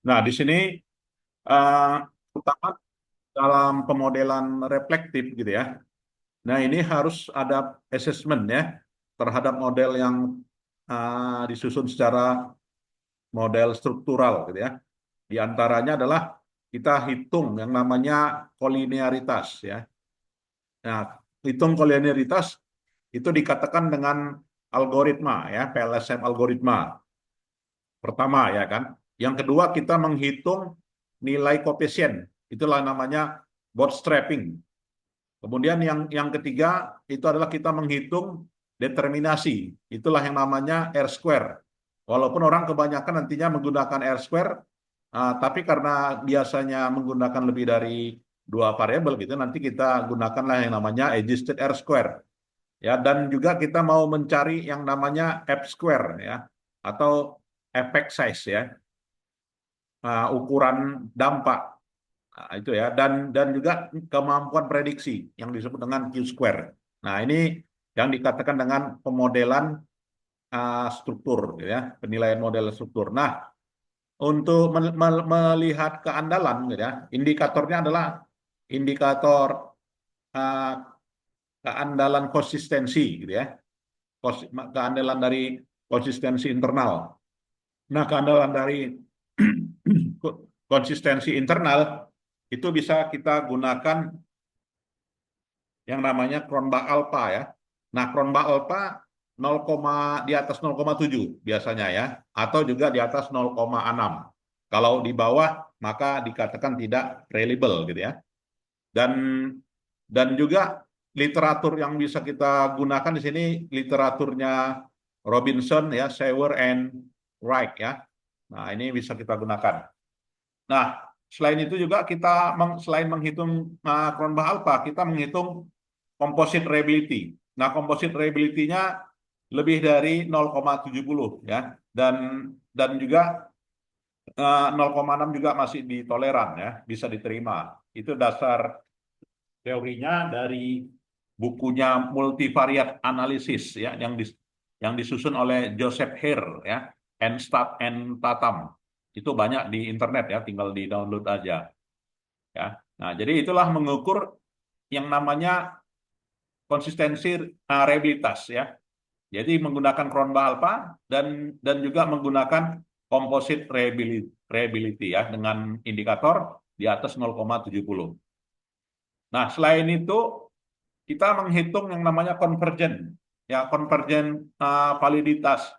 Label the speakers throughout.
Speaker 1: Nah, di sini uh, utama dalam pemodelan reflektif gitu ya. Nah, ini harus ada assessment ya terhadap model yang disusun secara model struktural gitu ya. Di antaranya adalah kita hitung yang namanya kolinearitas ya. Nah, hitung kolinearitas itu dikatakan dengan algoritma ya, PLSM algoritma. Pertama ya kan. Yang kedua kita menghitung nilai koefisien. Itulah namanya bootstrapping. Kemudian yang ketiga itu adalah kita menghitung determinasi. Itulah yang namanya R square. Walaupun orang kebanyakan nantinya menggunakan R square, tapi karena biasanya menggunakan lebih dari dua variabel gitu, nanti kita gunakanlah yang namanya adjusted R square. Ya, dan juga kita mau mencari yang namanya F square ya, atau effect size ya, ukuran dampak. Nah, itu ya, dan juga kemampuan prediksi yang disebut dengan Q square. Nah, ini yang dikatakan dengan pemodelan struktur, gitu ya, penilaian model struktur. Nah, untuk melihat keandalan, gitu ya, indikatornya adalah indikator uh, keandalan konsistensi, gitu ya, keandalan dari konsistensi internal. Nah, keandalan dari konsistensi internal itu bisa kita gunakan yang namanya Cronbach alpha ya. Nah, Cronbach alpha 0, di atas 0,7 biasanya ya, atau juga di atas 0,6. Kalau di bawah maka dikatakan tidak reliable gitu ya. Dan juga literatur yang bisa kita gunakan di sini literaturnya Robinson ya, Sewer and Wright ya. Nah, ini bisa kita gunakan. Nah, selain itu juga kita selain menghitung Cronbach alpha, kita menghitung composite reliability. Nah, composite reliability-nya lebih dari 0,70 ya. Dan juga 0,6 juga masih ditoleran ya, bisa diterima. Itu dasar teorinya dari bukunya multivariate analysis ya yang disusun oleh Joseph Hare ya, Enstadt and Tatam. Itu banyak di internet ya, tinggal di-download aja ya. Nah, jadi itulah mengukur yang namanya konsistensi reliabilitas ya. Jadi menggunakan Cronbach alpha dan juga menggunakan composite reliability ya dengan indikator di atas 0,70. Nah, selain itu kita menghitung yang namanya convergen ya, convergen validitas.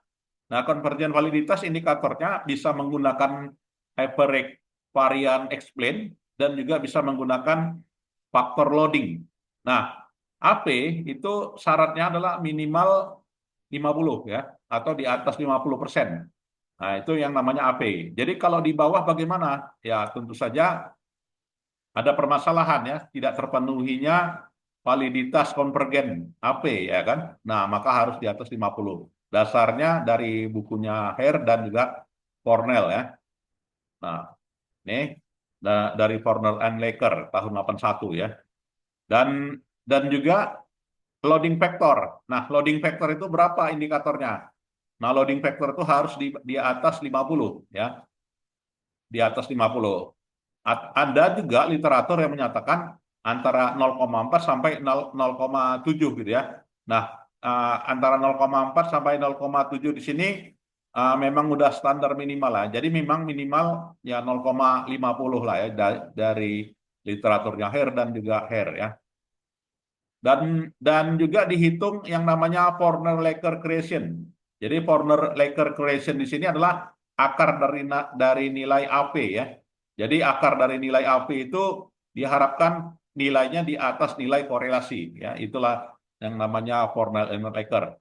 Speaker 1: Nah, convergen validitas indikatornya bisa menggunakan hyperrate varian explain dan juga bisa menggunakan faktor loading. Nah, AP itu syaratnya adalah minimal 50 ya, atau di atas 50%. Nah, itu yang namanya AP. Jadi kalau di bawah bagaimana? Ya, tentu saja ada permasalahan ya, tidak terpenuhinya validitas konvergen AP ya kan. Nah, maka harus di atas 50. Dasarnya dari bukunya Hare dan juga Cornell ya. Nah, ini dari Cornell and Laker tahun 81 ya. Dan juga loading factor. Nah, loading factor itu berapa indikatornya? Nah, loading factor itu harus di atas 50 ya, di atas 50. Ada juga literatur yang menyatakan antara 0,4 sampai 0,7 gitu ya. Nah, antara 0,4 sampai 0,7 di sini memang udah standar minimal lah. Jadi memang minimal ya 0,50 lah ya dari literaturnya Hare dan juga Hare ya. Dan juga dihitung yang namanya Forner-Laker creation. Jadi Forner-Laker creation di sini adalah akar dari nilai AP ya. Jadi akar dari nilai AP itu diharapkan nilainya di atas nilai korelasi ya. Itulah yang namanya Forner-Laker.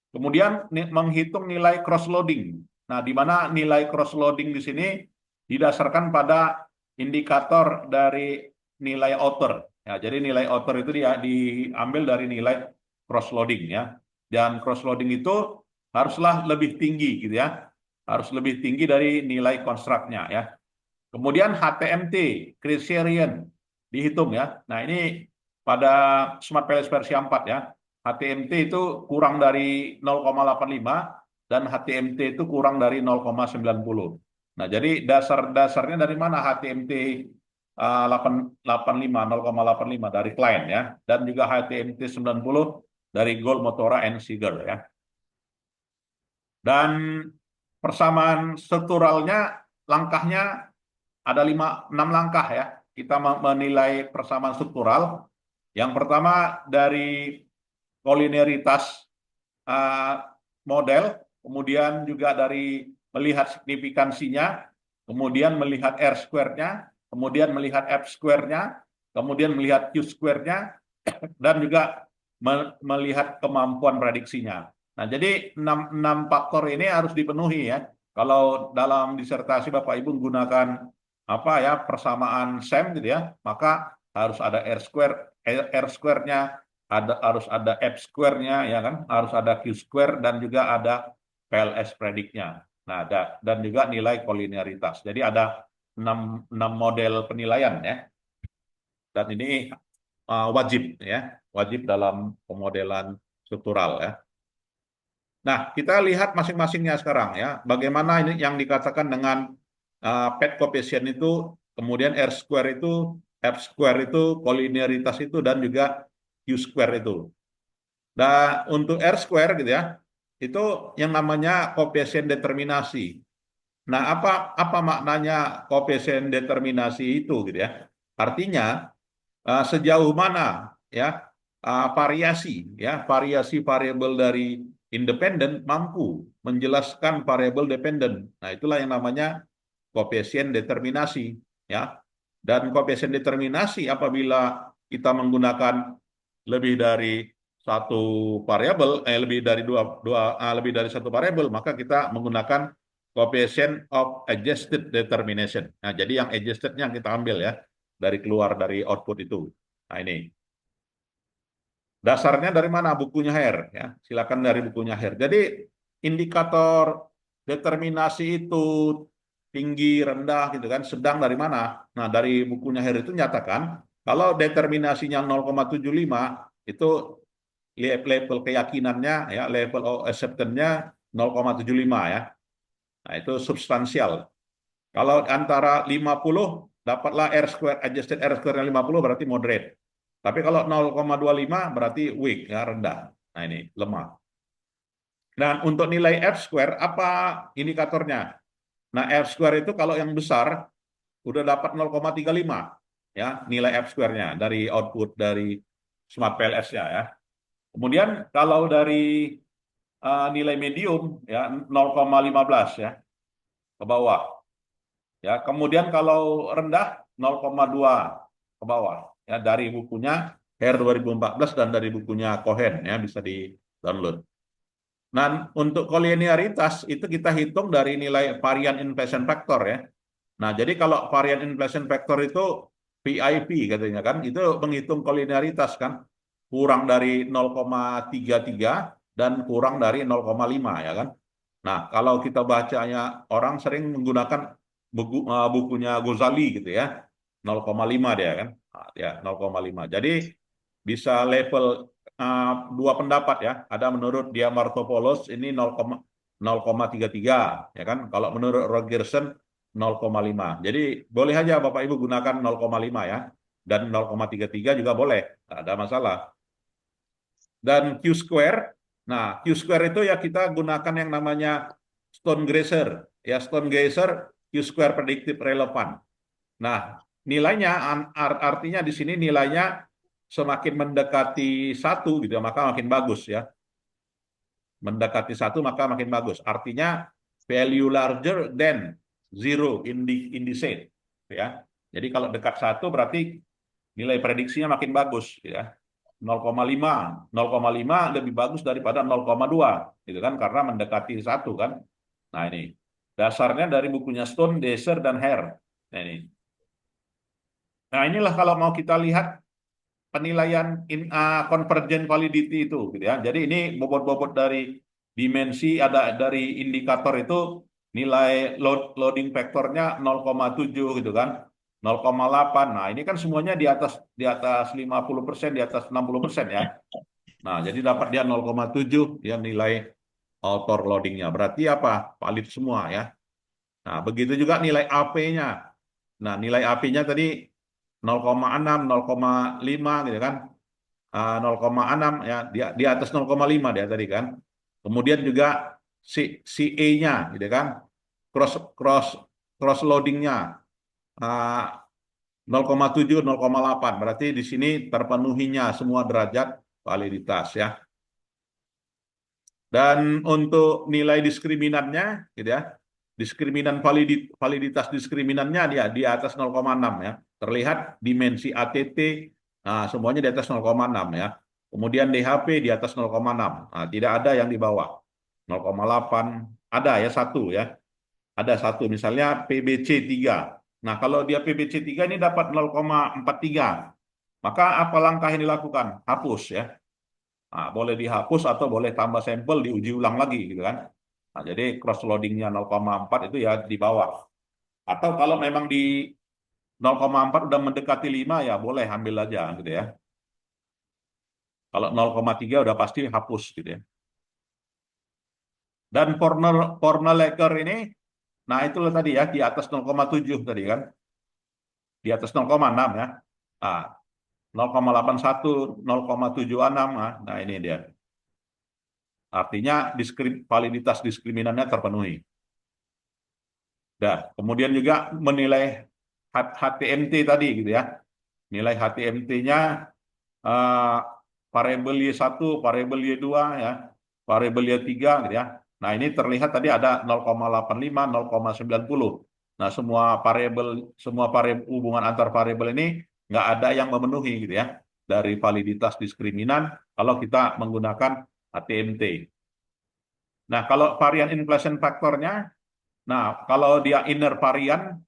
Speaker 1: Kemudian menghitung nilai cross loading. Nah, di mana nilai cross loading di sini didasarkan pada indikator dari nilai outer. Ya, jadi nilai outer itu dia diambil dari nilai cross loading ya. Dan cross loading itu haruslah lebih tinggi gitu ya. Harus lebih tinggi dari nilai konstruknya ya. Kemudian HTMT, criterion dihitung ya. Nah, ini pada Smart PLS versi 4 ya. HTMT itu kurang dari 0,85 dan HTMT itu kurang dari 0,90. Nah, jadi dasar-dasarnya dari mana HTMT 885, 0,85 dari klien ya, dan juga HTMT 90 dari Gold, Motora, and Seager ya. Dan persamaan strukturalnya langkahnya ada 6 langkah ya. Kita menilai persamaan struktural. Yang pertama dari kolineritas uh, model, kemudian juga dari melihat signifikansinya, kemudian melihat R square-nya, kemudian melihat F square-nya, kemudian melihat Q square-nya, dan juga melihat kemampuan prediksinya. Nah, jadi 6 faktor ini harus dipenuhi ya. Kalau dalam disertasi Bapak Ibu menggunakan apa ya persamaan SEM gitu ya, maka harus ada R square-nya, harus ada F square-nya ya kan, harus ada Q square dan juga ada PLS prediknya. Nah, dan juga nilai kolinearitas. Jadi ada 6 model penilaian ya. Dan ini wajib ya, wajib dalam pemodelan struktural ya. Nah, kita lihat masing-masingnya sekarang ya. Bagaimana ini yang dikatakan dengan pet coefficient itu, kemudian R square itu, F square itu, kolinearitas itu, dan juga Q square itu. Dan untuk R square gitu ya, itu yang namanya koefisien determinasi. Nah, apa maknanya koefisien determinasi itu gitu ya? Artinya sejauh mana ya variasi variabel dari independen mampu menjelaskan variabel dependen. Nah, itulah yang namanya koefisien determinasi ya. Dan koefisien determinasi apabila kita menggunakan lebih dari satu variabel, lebih dari lebih dari satu variabel, maka kita menggunakan coefficient of adjusted determination. Nah, jadi yang adjustednya yang kita ambil ya dari keluar dari output itu. Nah, ini dasarnya dari mana? Bukunya Hare ya. Silakan dari bukunya Hare. Jadi indikator determinasi itu tinggi, rendah gitu kan, sedang dari mana? Nah, dari bukunya Hare itu nyatakan kalau determinasinya 0,75 itu level keyakinannya ya, level of acceptance-nya 0,75 ya. Nah, itu substansial. Kalau antara 50 dapatlah R square adjusted R square-nya 50 berarti moderate. Tapi kalau 0,25 berarti weak ya, rendah. Nah, ini lemah. Dan untuk nilai F square apa indikatornya? Nah, F square itu kalau yang besar udah dapat 0,35 ya, nilai F square-nya dari output dari Smart PLS-nya ya. Kemudian kalau dari nilai medium ya 0,15 ya ke bawah. Ya, kemudian kalau rendah 0,2 ke bawah ya dari bukunya Hare 2014 dan dari bukunya Cohen ya bisa di-download. Nah, untuk kolinearitas itu kita hitung dari nilai varian inflation factor ya. Nah, jadi kalau varian inflation factor itu VIP katanya kan, itu menghitung kolinearitas kan, kurang dari 0,33 dan kurang dari 0,5 ya kan. Nah, kalau kita bacanya orang sering menggunakan bukunya Ghazali gitu ya, 0,5 dia kan, nah, ya 0,5. Jadi bisa level dua pendapat ya. Ada menurut dia Martopoulos ini 0,33 ya kan. Kalau menurut Rogerson 0,5. Jadi boleh aja Bapak Ibu gunakan 0,5 ya. Dan 0,33 juga boleh, tidak ada masalah. Dan Q square, nah Q square itu ya kita gunakan yang namanya Stone-Grazer. Ya Stone-Grazer Q square predictive relevant. Nah, nilainya artinya di sini nilainya semakin mendekati satu gitu maka makin bagus ya. Mendekati satu maka makin bagus. Artinya value larger than zero in the set ya. Jadi kalau dekat satu berarti nilai prediksinya makin bagus ya. 0,5 0,5 lebih bagus daripada 0,2 gitu kan karena mendekati satu kan. Nah, ini dasarnya dari bukunya Stone, Deser dan Hare. Nah, ini. Nah, inilah kalau mau kita lihat penilaian convergent validity itu gitu ya. Jadi ini bobot-bobot dari dimensi ada dari indikator itu nilai loading faktornya 0,7 gitu kan. 0,8. Nah, ini kan semuanya di atas 50%, di atas 60% ya. Nah, jadi dapat dia 0,7 yang nilai auto loadingnya. Berarti apa? Valid semua ya. Nah, begitu juga nilai AP-nya. Nah, nilai AP-nya tadi 0,6, 0,5 gitu kan. 0,6 ya, di atas 0,5 dia tadi kan. Kemudian juga si E-nya gitu kan. Cross cross cross loading-nya 0,7, 0,8. Berarti di sini terpenuhinya semua derajat validitas ya. Dan untuk nilai diskriminannya, gitu ya, validitas diskriminannya dia di atas 0,6 ya. Terlihat dimensi ATT, nah, semuanya di atas 0,6 ya. Kemudian DHP di atas 0,6. Nah, tidak ada yang di bawah 0,8. Ada ya satu ya. Ada satu misalnya PBC 3. Nah, kalau dia PBC 3 ini dapat 0,43. Maka apa langkah yang dilakukan? Hapus ya. Nah, boleh dihapus atau boleh tambah sampel diuji ulang lagi gitu kan. Nah, jadi cross loadingnya 0,4 itu ya di bawah. Atau kalau memang di 0,4 udah mendekati 5 ya boleh ambil aja gitu ya. Kalau 0,3 udah pasti hapus gitu ya. Dan Porneleker ini, nah itu tadi ya di atas 0,7 tadi kan. Di atas 0,6 ya. Nah, 0,81, 0,76, nah ini dia. Artinya validitas diskriminannya terpenuhi. Nah, kemudian juga menilai HTMT tadi gitu ya. Nilai HTMT-nya eh, variabel Y1, variabel Y2 ya, variabel Y3 gitu ya. Nah, ini terlihat tadi ada 0,85, 0,90. Nah, semua variabel hubungan antar variabel ini nggak ada yang memenuhi gitu ya dari validitas diskriminan kalau kita menggunakan HTMT. Nah, kalau varian inflation faktornya, nah kalau dia inner varian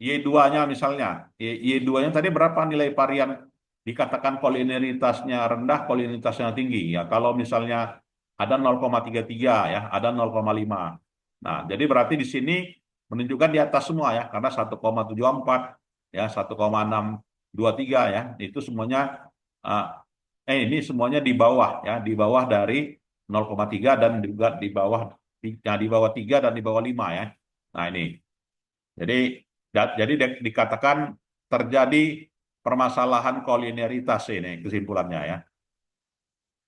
Speaker 1: Y2-nya misalnya, Y2-nya tadi berapa nilai varian dikatakan kolineritasnya rendah, kolineritasnya tinggi ya. Kalau misalnya ada 0,33 ya, ada 0,5. Nah, jadi berarti di sini menunjukkan di atas semua ya, karena 1,74 ya, 1,623 ya, itu semuanya eh, ini semuanya di bawah ya, di bawah dari 0,3 dan juga di bawah 3 dan di bawah 5 ya. Nah, ini. Jadi dikatakan terjadi permasalahan kolineritas ini kesimpulannya ya.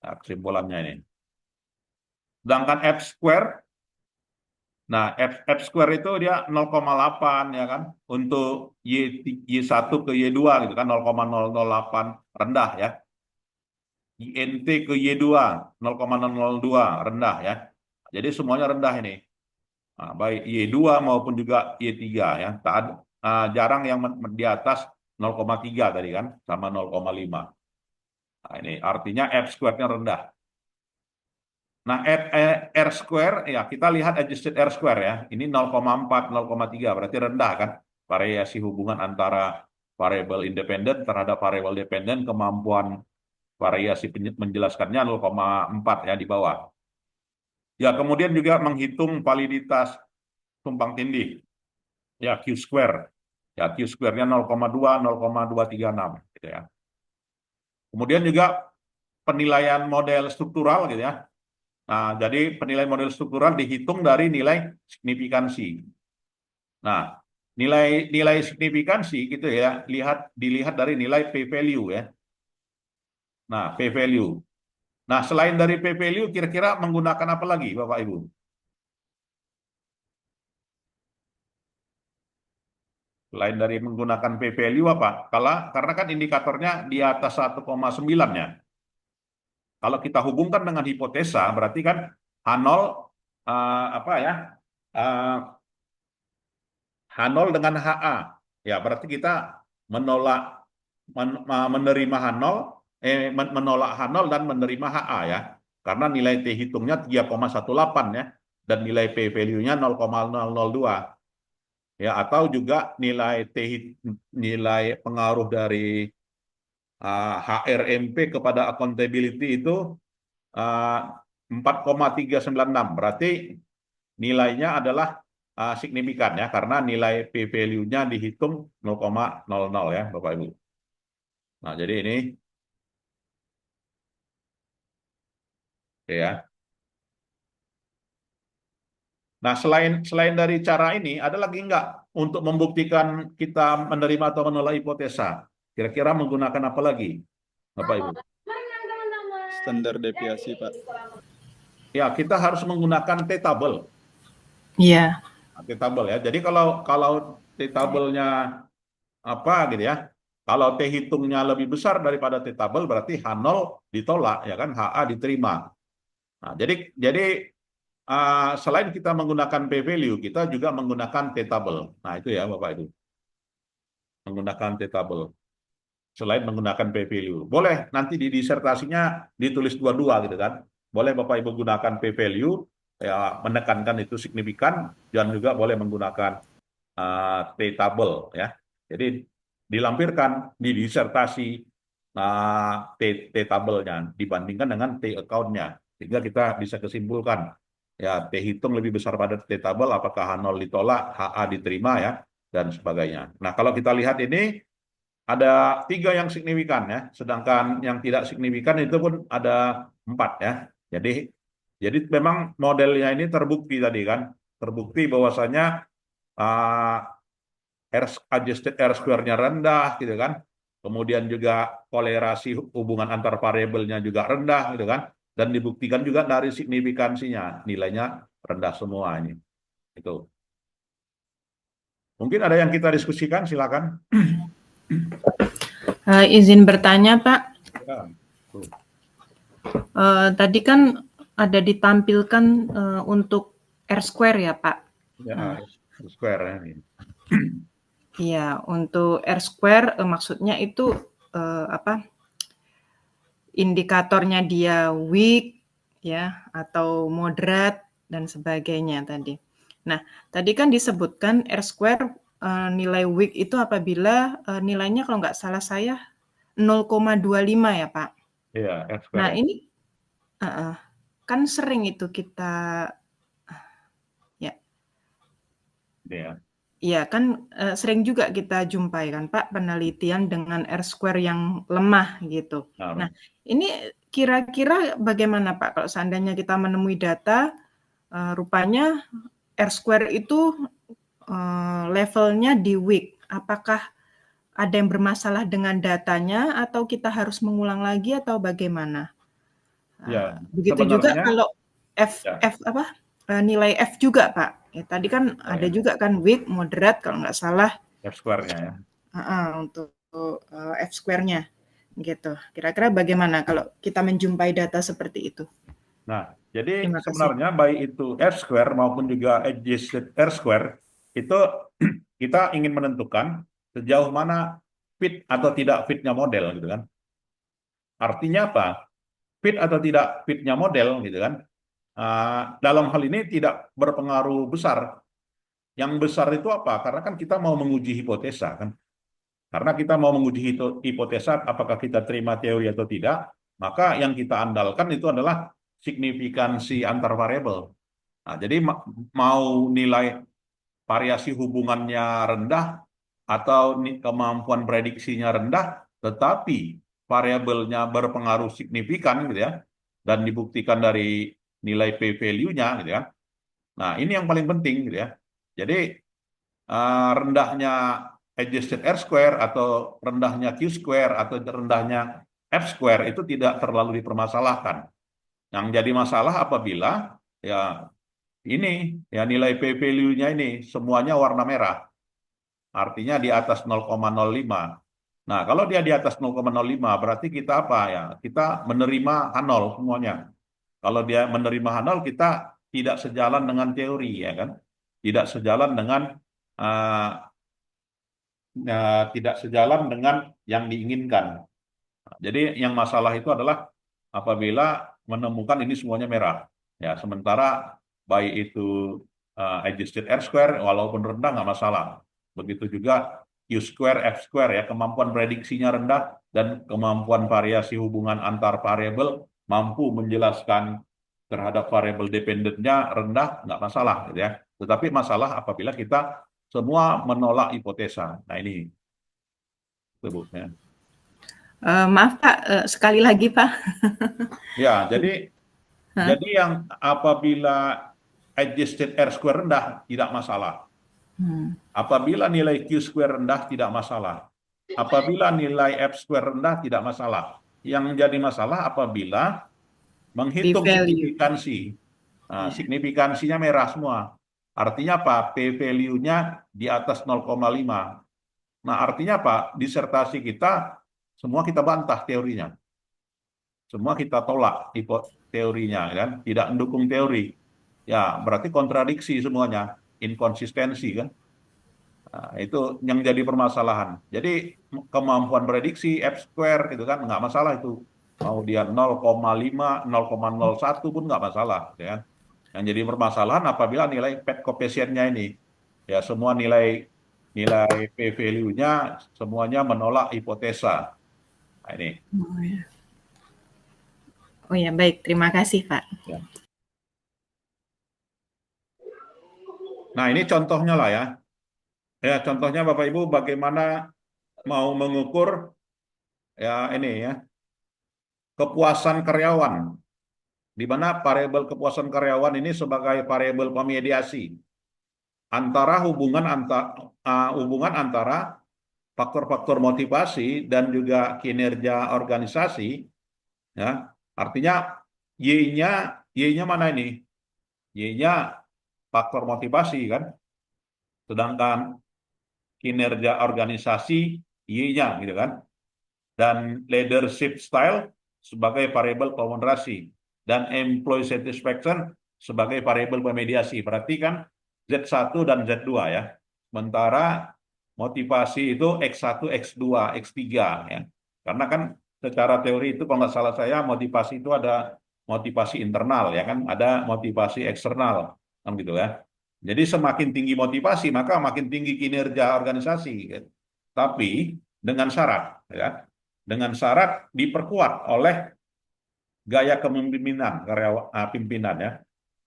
Speaker 1: Nah, kesimpulannya ini. Sedangkan F square, nah F square itu dia 0,8 ya kan untuk Y1 ke Y2 gitu kan 0,008 rendah ya. INT ke Y2 0,002 rendah ya. Jadi semuanya rendah ini. Nah, baik Y2 maupun juga Y3 ya. Tak ada, jarang yang di atas 0,3 tadi kan sama 0,5. Nah, ini artinya F square-nya rendah. Nah, R square ya kita lihat adjusted R square ya. Ini 0,4, 0,3 berarti rendah kan variasi hubungan antara variabel independen terhadap variabel dependen, kemampuan variasi menjelaskannya 0,4 ya di bawah. Ya, kemudian juga menghitung validitas tumpang tindih. Ya, Q square. Ya, Q square-nya 0,2, 0,236 gitu ya. Kemudian juga penilaian model struktural gitu ya. Nah, jadi penilaian model struktural dihitung dari nilai signifikansi. Nah, nilai signifikansi gitu ya, dilihat dari nilai P value ya. Nah, P value. Nah, selain dari P value kira-kira menggunakan apa lagi Bapak Ibu? Selain dari menggunakan P value apa? Karena kan indikatornya di atas 1,9 ya. Kalau kita hubungkan dengan hipotesa, berarti kan H0 apa ya? eh, H0 dengan HA. Ya, berarti kita menolak menerima H0 menolak H0 dan menerima HA ya. Karena nilai T hitungnya 3,18 ya dan nilai P value-nya 0,002. Ya, atau juga nilai pengaruh dari HRMP kepada accountability itu uh, 4,396. Berarti nilainya adalah signifikan ya karena nilai P value-nya dihitung 0,00 ya Bapak Ibu. Nah, jadi ini ya. Nah, selain dari cara ini, ada lagi nggak untuk membuktikan kita menerima atau menolak hipotesa? Kira-kira menggunakan apa lagi, Bapak Ibu?
Speaker 2: Standar deviasi, Pak.
Speaker 1: Ya, kita harus menggunakan T-table.
Speaker 3: Iya.
Speaker 1: T-table ya. Jadi kalau T-table-nya apa gitu ya? Kalau T hitungnya lebih besar daripada T-table berarti H0 ditolak ya kan, HA diterima. Nah, jadi selain kita menggunakan P-value, kita juga menggunakan T-table. Nah, itu ya Bapak Ibu. Menggunakan T-table. Selain menggunakan P-value. Boleh nanti di disertasinya ditulis dua-dua gitu kan. Boleh Bapak Ibu gunakan P-value, ya menekankan itu signifikan, dan juga boleh menggunakan T-table ya. Jadi dilampirkan di disertasi T-table-nya dibandingkan dengan T-account-nya. Sehingga kita bisa kesimpulkan ya T hitung lebih besar pada T-table, apakah H0 ditolak, HA diterima ya, dan sebagainya. Nah, kalau kita lihat ini ada 3 yang signifikan ya, sedangkan yang tidak signifikan itu pun ada 4 ya. Jadi memang modelnya ini terbukti tadi kan, terbukti bahwasanya uh, adjusted R square-nya rendah gitu kan, kemudian juga kolerasi hubungan antar variabelnya juga rendah gitu kan, dan dibuktikan juga dari signifikansinya nilainya rendah semua ini. Itu. Mungkin ada yang kita diskusikan, silakan.
Speaker 3: Izin bertanya, Pak.
Speaker 1: Ya.
Speaker 3: Tadi kan ada ditampilkan untuk R square ya, Pak?
Speaker 1: Ya, R square ini.
Speaker 3: Iya, untuk R square maksudnya itu apa? Indikatornya dia weak ya atau moderat dan sebagainya tadi. Nah, tadi kan disebutkan R square nilai weak itu apabila nilainya kalau nggak salah saya 0,25 ya, Pak.
Speaker 1: Iya, R square.
Speaker 3: Nah, ini kan sering itu kita ya.
Speaker 1: Ya.
Speaker 3: Iya kan sering juga kita jumpai kan Pak penelitian dengan R square yang lemah gitu. Nah, ini kira-kira bagaimana Pak kalau seandainya kita menemui data rupanya R square itu levelnya di weak. Apakah ada yang bermasalah dengan datanya atau kita harus mengulang lagi atau bagaimana?
Speaker 1: Ya,
Speaker 3: Begitu juga
Speaker 1: sebenarnya
Speaker 3: kalau nilai F juga Pak. Ya, tadi kan ada juga kan weak, moderate kalau nggak salah.
Speaker 1: F square-nya ya.
Speaker 3: Untuk F square-nya gitu. Kira-kira bagaimana kalau kita menjumpai data seperti itu?
Speaker 1: Nah, jadi sebenarnya baik itu R square maupun juga adjusted R square itu kita ingin menentukan sejauh mana fit atau tidak fitnya model gitu kan. Artinya apa? Fit atau tidak fitnya model gitu kan. Dalam hal ini tidak berpengaruh besar. Yang besar itu apa? Karena kan kita mau menguji hipotesa kan. Karena kita mau menguji hipotesa apakah kita terima teori atau tidak, maka yang kita andalkan itu adalah signifikansi antar variabel. Nah, jadi mau nilai variasi hubungannya rendah atau kemampuan prediksinya rendah, tetapi variabelnya berpengaruh signifikan gitu ya, dan dibuktikan dari nilai p-value-nya gitu ya. Nah, ini yang paling penting gitu ya. Jadi rendahnya adjusted R square atau rendahnya Q square atau rendahnya F square itu tidak terlalu dipermasalahkan. Yang jadi masalah apabila ya ini ya nilai P value-nya ini semuanya warna merah. Artinya di atas 0,05. Nah, kalau dia di atas 0,05 berarti kita apa ya? Kita menerima H0 semuanya. Kalau dia menerima H0 kita tidak sejalan dengan teori ya kan? Tidak sejalan dengan tidak sejalan dengan yang diinginkan. Jadi yang masalah itu adalah apabila menemukan ini semuanya merah. Ya, sementara baik itu adjusted R square walaupun rendah nggak masalah. Begitu juga Q square, F square ya, kemampuan prediksinya rendah dan kemampuan variasi hubungan antar variabel mampu menjelaskan terhadap variabel dependennya rendah nggak masalah gitu ya. Tetapi masalah apabila kita semua menolak hipotesa. Nah ini, itu Bu. Ya.
Speaker 3: Maaf Pak, sekali lagi Pak.
Speaker 1: Ya, jadi yang apabila adjusted R-square rendah, tidak masalah.
Speaker 3: Hmm.
Speaker 1: Apabila nilai Q-square rendah, tidak masalah. Apabila nilai F-square rendah, tidak masalah. Yang menjadi masalah apabila menghitung
Speaker 3: P-value.
Speaker 1: signifikansi. Nah,
Speaker 3: Ya.
Speaker 1: signifikansinya merah semua. Artinya apa? P-value-nya di atas 0,5. Nah, artinya apa? Disertasi kita, semua kita bantah teorinya. Semua kita tolak teorinya, kan? Tidak mendukung teori. Ya, berarti kontradiksi semuanya. Inkonsistensi, kan? Nah, itu yang jadi permasalahan. Jadi kemampuan prediksi F-square itu kan nggak masalah itu. Mau dia 0,5, 0,01 pun nggak masalah. Ya kan? Yang jadi permasalahan apabila nilai pet coefficient-nya ini. Ya semua nilai p-value-nya semuanya menolak hipotesa. Nah, ini.
Speaker 3: Oh ya. Oh ya, baik. Terima kasih, Pak.
Speaker 1: Ya. Nah, ini contohnya lah ya. Ya, contohnya Bapak Ibu bagaimana mau mengukur ya ini ya kepuasan karyawan, di mana variabel kepuasan karyawan ini sebagai variabel pemediasi antara hubungan antara faktor-faktor motivasi dan juga kinerja organisasi, ya. Artinya Y-nya mana ini? Y-nya faktor motivasi kan, sedangkan kinerja organisasi Y-nya gitu kan. Dan leadership style sebagai variabel pemoderasi dan employee satisfaction sebagai variabel pemediasi. Berarti kan Z1 dan Z2 ya. Sementara motivasi itu X1, X2, X3 ya. Karena kan secara teori itu kalau nggak salah saya motivasi itu ada motivasi internal ya kan, ada motivasi eksternal kan gitu ya. Jadi semakin tinggi motivasi maka makin tinggi kinerja organisasi. Gitu. Tapi dengan syarat ya, dengan syarat diperkuat oleh gaya kepemimpinan pimpinan ya,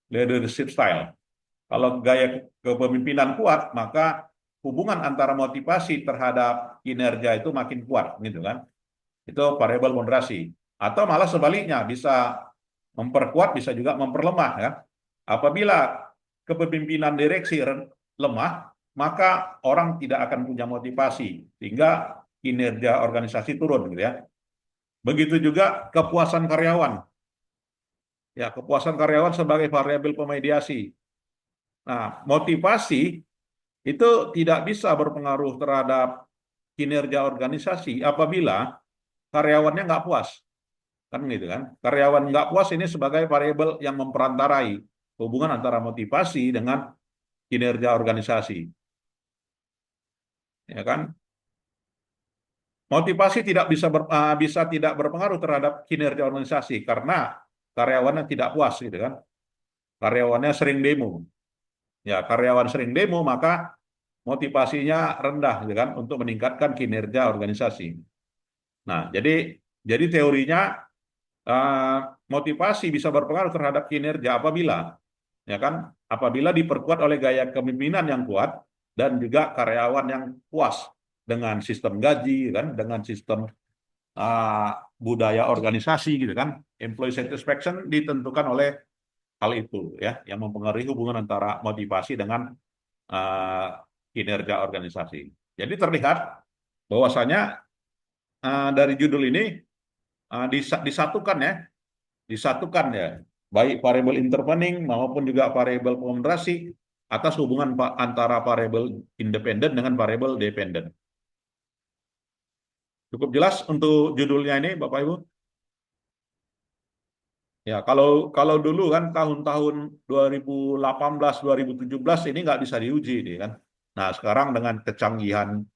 Speaker 1: leadership style. Kalau gaya kepemimpinan kuat, maka hubungan antara motivasi terhadap kinerja itu makin kuat, gitu kan? Itu variabel moderasi. Atau malah sebaliknya, bisa memperkuat, bisa juga memperlemah ya. Apabila kepemimpinan direksi lemah, maka orang tidak akan punya motivasi, sehingga kinerja organisasi turun, gitu ya. Begitu juga kepuasan karyawan. Ya, kepuasan karyawan sebagai variabel pemediasi. Nah, motivasi itu tidak bisa berpengaruh terhadap kinerja organisasi apabila karyawannya nggak puas. Kan gitu kan. Karyawan nggak puas ini sebagai variabel yang memperantarai hubungan antara motivasi dengan kinerja organisasi. Ya kan? Motivasi tidak bisa tidak berpengaruh terhadap kinerja organisasi karena karyawannya tidak puas gitu kan. Karyawannya sering demo. Ya, karyawan sering demo maka motivasinya rendah gitu kan untuk meningkatkan kinerja organisasi. Nah, jadi teorinya motivasi bisa berpengaruh terhadap kinerja apabila diperkuat oleh gaya kepemimpinan yang kuat dan juga karyawan yang puas dengan sistem gaji kan, dengan sistem budaya organisasi gitu kan. Employee satisfaction ditentukan oleh hal itu ya, yang mempengaruhi hubungan antara motivasi dengan kinerja organisasi. Jadi terlihat bahwasanya dari judul ini disatukan ya, baik variabel intervening maupun juga variabel pemoderasi atas hubungan antara variabel independen dengan variabel dependen. Cukup jelas untuk judulnya ini, Bapak Ibu? Ya, kalau dulu kan tahun-tahun 2018, 2017 ini nggak bisa diuji nih kan. Nah, sekarang dengan kecanggihan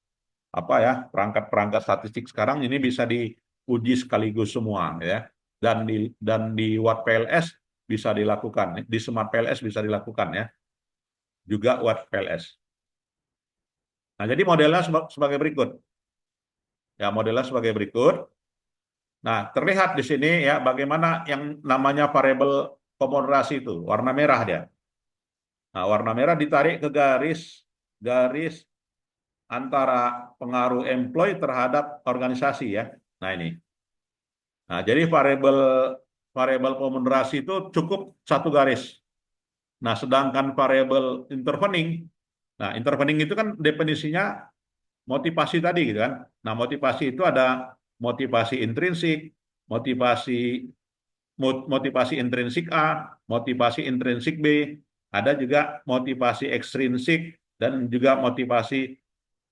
Speaker 1: perangkat-perangkat statistik sekarang ini bisa diuji sekaligus semua ya. Dan di Watt PLS bisa dilakukan, di Smart PLS bisa dilakukan ya. Juga Watt PLS. Nah, jadi modelnya sebagai berikut. Ya, modelnya sebagai berikut. Nah, terlihat di sini ya bagaimana yang namanya variabel pemodulasi itu, warna merah dia. Nah, warna merah ditarik ke garis antara pengaruh employee terhadap organisasi ya. Nah, ini. Nah, jadi variabel pemodulasi itu cukup satu garis. Nah, sedangkan variabel intervening, nah intervening itu kan definisinya motivasi tadi gitu kan. Nah, motivasi itu ada motivasi intrinsik, motivasi motivasi intrinsik A, motivasi intrinsik B, ada juga motivasi ekstrinsik dan juga motivasi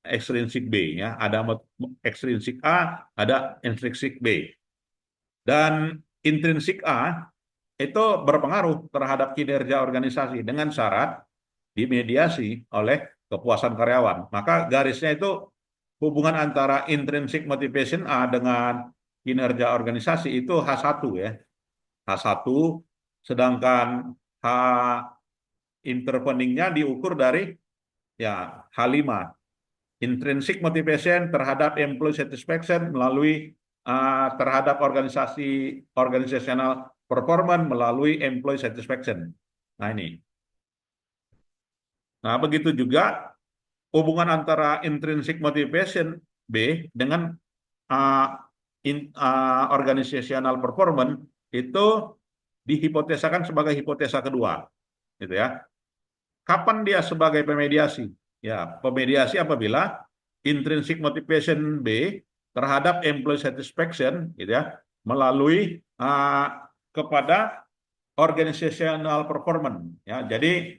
Speaker 1: ekstrinsik B ya. Ada ekstrinsik A, ada intrinsik B. Dan intrinsik A itu berpengaruh terhadap kinerja organisasi dengan syarat dimediasi oleh kepuasan karyawan. Maka garisnya itu hubungan antara intrinsic motivation A dengan kinerja organisasi itu H1 ya. H1, sedangkan H interveningnya diukur dari ya H5. Intrinsic motivation terhadap employee satisfaction melalui terhadap organizational performance melalui employee satisfaction. Nah ini. Nah begitu juga hubungan antara intrinsic motivation B dengan uh, organizational performance itu dihipotesakan sebagai hipotesa kedua, gitu ya. Kapan dia sebagai pemediasi? Ya, pemediasi apabila intrinsic motivation B terhadap employee satisfaction, gitu ya, melalui kepada organizational performance. Ya, jadi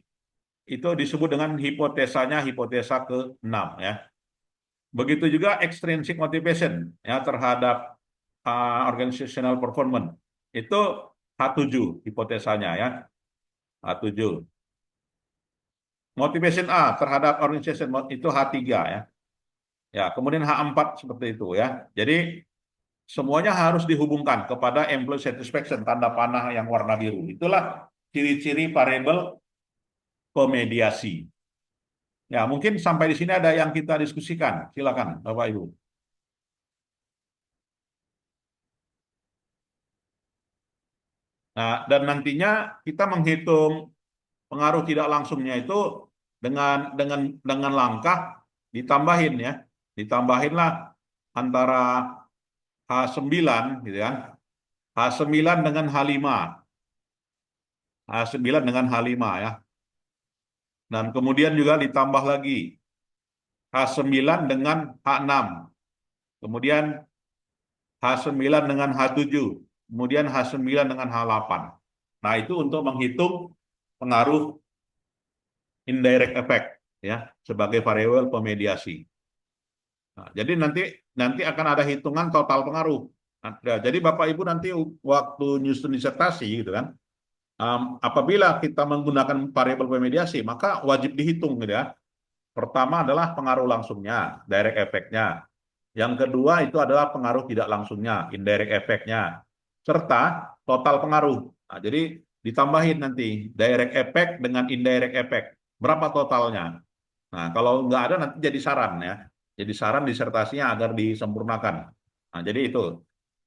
Speaker 1: itu disebut dengan hipotesanya hipotesa ke-6 ya. Begitu juga extrinsic motivation ya terhadap organizational performance. Itu H7 hipotesanya ya. H7. Motivation A terhadap organization itu H3 ya. Ya, kemudian H4 seperti itu ya. Jadi semuanya harus dihubungkan kepada employee satisfaction tanda panah yang warna biru. Itulah ciri-ciri variabel pemediasi. Ya, mungkin sampai di sini ada yang kita diskusikan. Silakan, Bapak Ibu. Nah, dan nantinya kita menghitung pengaruh tidak langsungnya itu dengan langkah ditambahin ya. Ditambahinlah antara H9 gitu ya. H9 dengan H5. H9 dengan H5 ya. Dan kemudian juga ditambah lagi H9 dengan H6. Kemudian H9 dengan H7. Kemudian H9 dengan H8. Nah, itu untuk menghitung pengaruh indirect effect ya sebagai variabel pemediasi. Nah, jadi nanti akan ada hitungan total pengaruh. Nah, jadi Bapak Ibu nanti waktu nyusun disertasi gitu kan, apabila kita menggunakan variabel pemediasi maka wajib dihitung gitu ya. Pertama adalah pengaruh langsungnya, direct effect-nya. Yang kedua itu adalah pengaruh tidak langsungnya, indirect effect-nya. Serta total pengaruh. Nah, jadi ditambahin nanti direct effect dengan indirect effect. Berapa totalnya? Nah, kalau nggak ada nanti jadi saran ya. Jadi saran disertasinya agar disempurnakan. Nah, jadi itu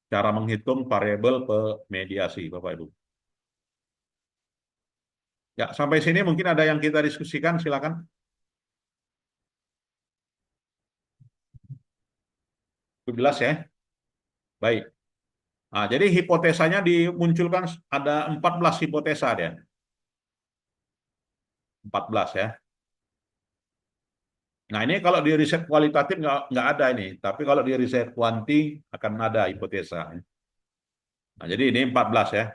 Speaker 1: cara menghitung variabel pemediasi, Bapak Ibu. Ya, sampai sini mungkin ada yang kita diskusikan, silakan. 17 ya. Baik. Nah, jadi hipotesanya dimunculkan ada 14 hipotesa dia. 14 ya. Nah, ini kalau di riset kualitatif nggak ada ini. Tapi kalau di riset kuanti akan ada hipotesa. Nah, jadi ini 14 ya.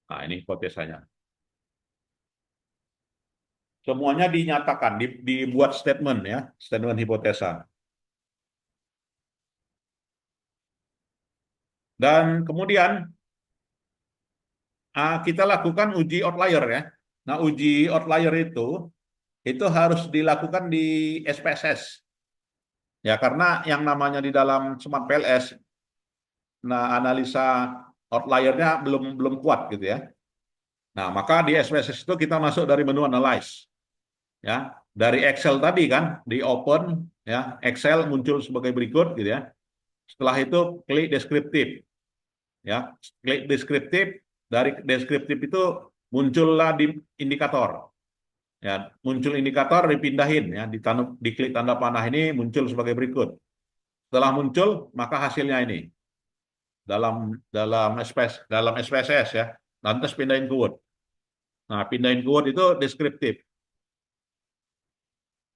Speaker 1: Nah, ini hipotesanya. Semuanya dinyatakan, dibuat statement ya, statement hipotesa. Dan kemudian kita lakukan uji outlier ya. Nah, uji outlier itu harus dilakukan di SPSS. Ya, karena yang namanya di dalam Smart PLS, nah analisa outliernya belum kuat gitu ya. Nah, maka di SPSS itu kita masuk dari menu analyze. Ya, dari Excel tadi kan, di open ya, Excel muncul sebagai berikut gitu ya. Setelah itu klik deskriptif. Ya, klik deskriptif, dari deskriptif itu muncullah di indikator. Ya, muncul indikator dipindahin ya, diklik tanda panah ini muncul sebagai berikut. Setelah muncul, maka hasilnya ini. dalam SPSS ya, lantas pindahin ke Word. Nah, pindahin ke Word itu deskriptif.